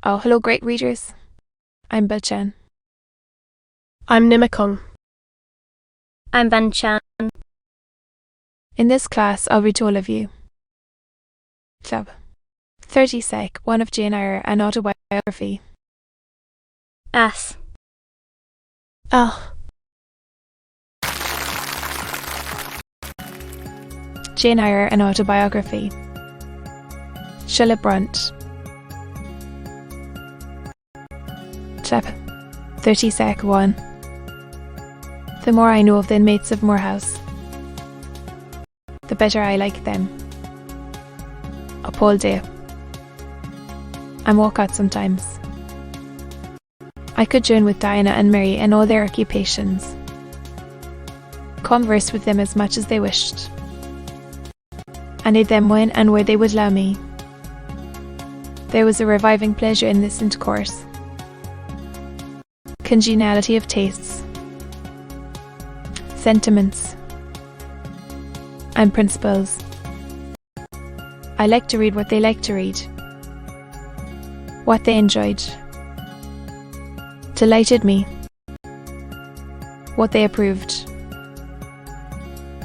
Oh, hello great readers. I'm Belchan. I'm Nimikung. I'm Banchan. In this class, I'll read to all of you. Chap. 30 sec, 1 of Jane Eyre, an autobiography. As. Ah. Jane Eyre, an autobiography. Brontë. Chap. 30 sec. 1. The more I know of the inmates of Moorhouse, the better I like them. Up all day. And walk out sometimes. I could join with Diana and Mary in all their occupations, converse with them as much as they wished, and aid them when and where they would allow me. There was a reviving pleasure in this intercourse, congeniality of tastes, sentiments, and principles. I liked to read what they liked to read, what they enjoyed, delighted me, what they approved,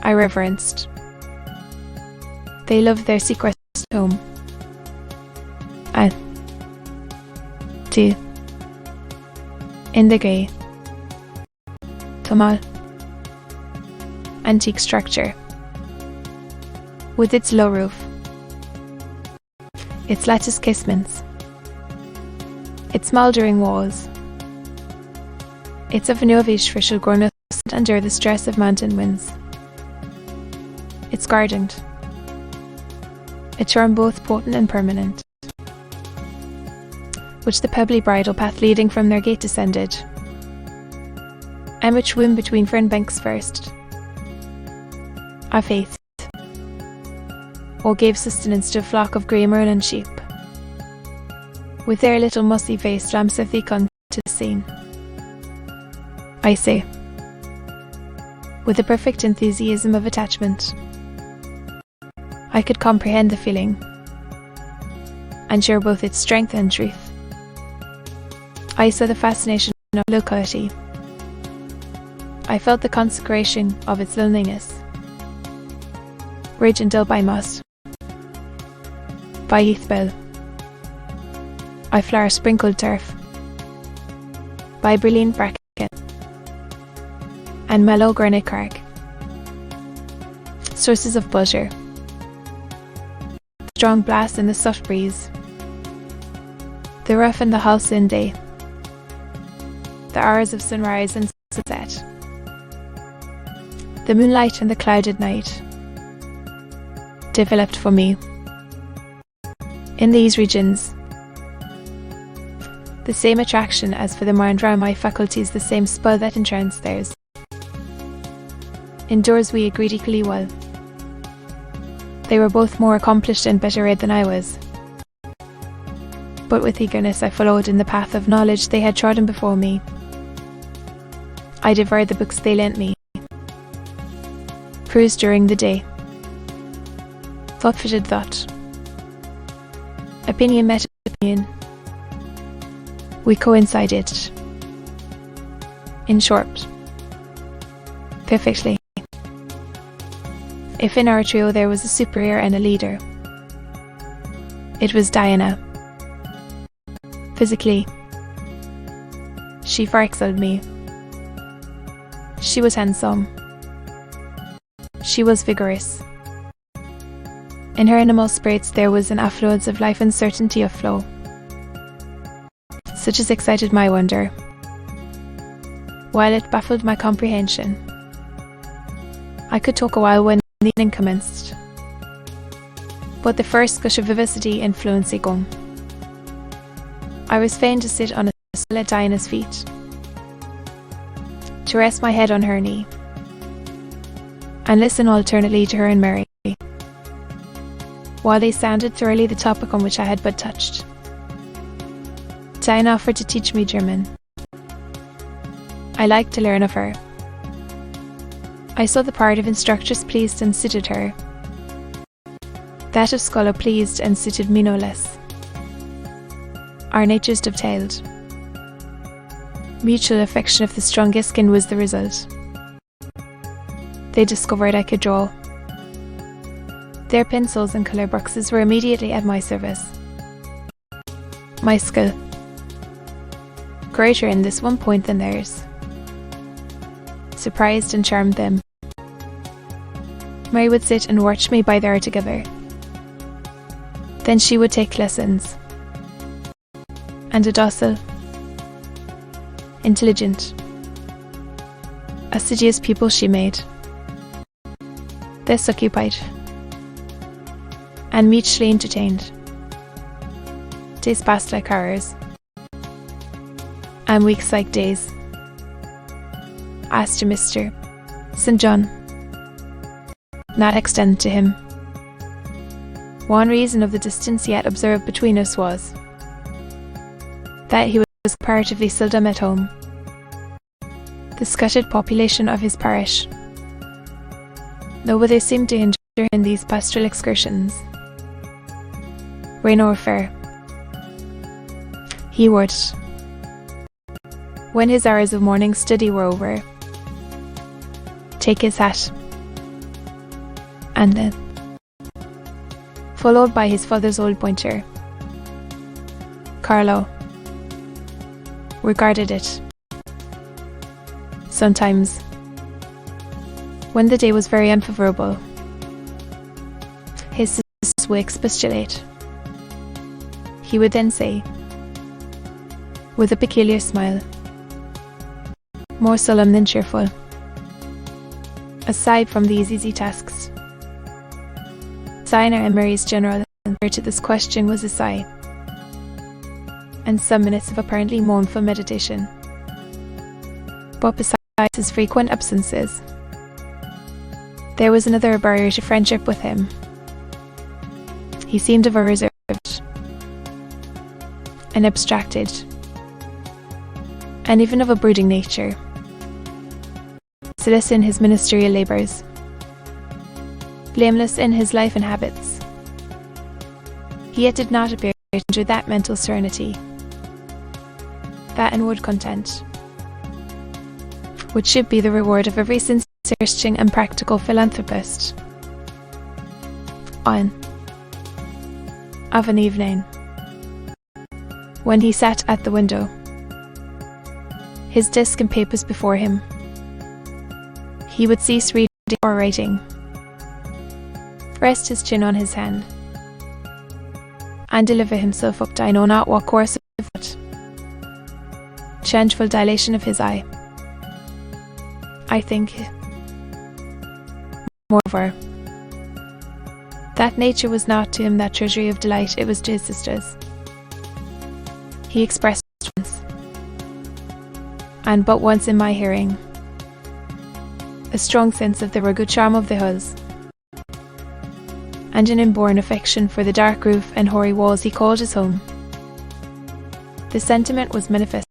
I reverenced. They loved their secret home, and in the grey, Tomal, antique structure, with its low roof, its lattice casements, its mouldering walls, its of novish fish grown under the stress of mountain winds, its gardened, a term both potent and permanent, which the pebbly bridle path leading from their gate descended, and which wound between fern banks first, a faith, or gave sustenance to a flock of grey Merlin sheep, with their little mossy faced lambs of the to the scene. I say, with a perfect enthusiasm of attachment, I could comprehend the feeling, and share both its strength and truth. I saw the fascination of locality. I felt the consecration of its loneliness. Ridge and Dill by Moss, by Heathbell, by flower sprinkled turf, by brilliant bracken, and mellow granite crag. Sources of pleasure. Strong blast in the soft breeze, the rough and the halcyon day, the hours of sunrise and sunset, the moonlight and the clouded night, developed for me. In these regions, the same attraction as for the mind round my faculties, the same spell that entranced theirs. Indoors we agreed equally well. They were both more accomplished and better read than I was. But with eagerness I followed in the path of knowledge they had trodden before me. I devoured the books they lent me, perused during the day, thought fitted thought, opinion met opinion. We coincided. In short, perfectly. If in our trio there was a superior and a leader, it was Diana. Physically, she far excelled me. She was handsome. She was vigorous. In her animal spirits there was an affluence of life and certainty of flow, such as excited my wonder, while it baffled my comprehension. I could talk a while when the evening commenced, but the first gush of vivacity and fluency gone. I was fain to sit on a stool at Diana's feet, to rest my head on her knee, and listen alternately to her and Mary, while they sounded thoroughly the topic on which I had but touched. Diana offered to teach me German. I liked to learn of her. I saw the part of instructress pleased and suited her. That of scholar pleased and suited me no less. Our natures dovetailed. Mutual affection of the strongest skin was the result. They discovered I could draw. Their pencils and colour boxes were immediately at my service. My skill, greater in this one point than theirs, surprised and charmed them. Mary would sit and watch me by there together. Then she would take lessons. And a docile, intelligent, assiduous pupil she made. Thus occupied and mutually entertained. Days passed like hours, and weeks like days. As to Mr. St. John, not extended to him. One reason of the distance yet observed between us was that he was comparatively seldom at home. The scattered population of his parish, though they seemed to hinder in these pastoral excursions, rain or fair, he would, when his hours of morning study were over, take his hat, and then, followed by his father's old pointer, Carlo, regarded it. Sometimes, when the day was very unfavourable, his sisters would expostulate. He would then say, with a peculiar smile, more solemn than cheerful, aside from these easy tasks, Dinah and Mary's general answer to this question was a sigh, and some minutes of apparently mournful meditation. But besides his frequent absences, there was another barrier to friendship with him. He seemed of a reserved and abstracted, and even of a brooding nature, zealous in his ministerial labours, blameless in his life and habits. He yet did not appear to enjoy that mental serenity, that inward content, which should be the reward of every sincere Christian and practical philanthropist. Of an evening, when he sat at the window, his desk and papers before him, he would cease reading or writing, rest his chin on his hand, and deliver himself up to I know not what course of thought, changeful dilation of his eye. I think, moreover, that nature was not to him that treasury of delight it was to his sisters. He expressed once, and but once in my hearing, a strong sense of the rugged charm of the hills, and an inborn affection for the dark roof and hoary walls he called his home. The sentiment was manifest.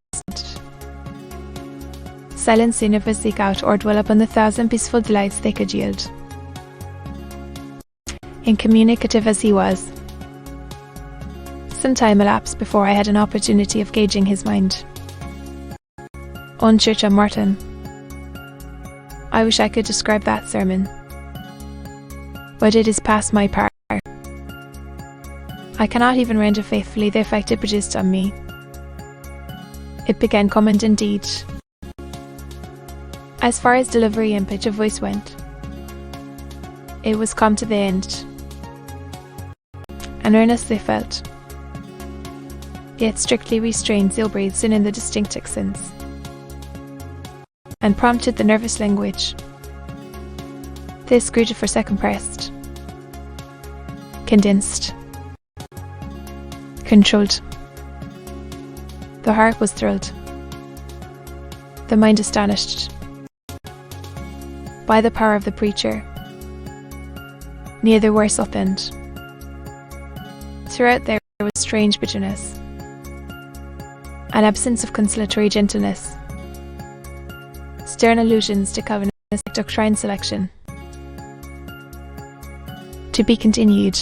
Silence they never seek out or dwell upon the thousand peaceful delights they could yield. Incommunicative as he was, some time elapsed before I had an opportunity of gauging his mind. On Church of Martin, I wish I could describe that sermon, but it is past my power. I cannot even render faithfully the effect it produced on me. It began comment indeed. As far as delivery and pitch of voice went, it was come to the end, and earnestly felt, yet strictly restrained zeal breathed in the distinct accents, and prompted the nervous language. This grew for second pressed, condensed, controlled. The heart was thrilled, the mind astonished, by the power of the preacher. Neither were softened. Throughout there was strange bitterness, an absence of consolatory gentleness, stern allusions to Calvinistic doctrine selection. To be continued.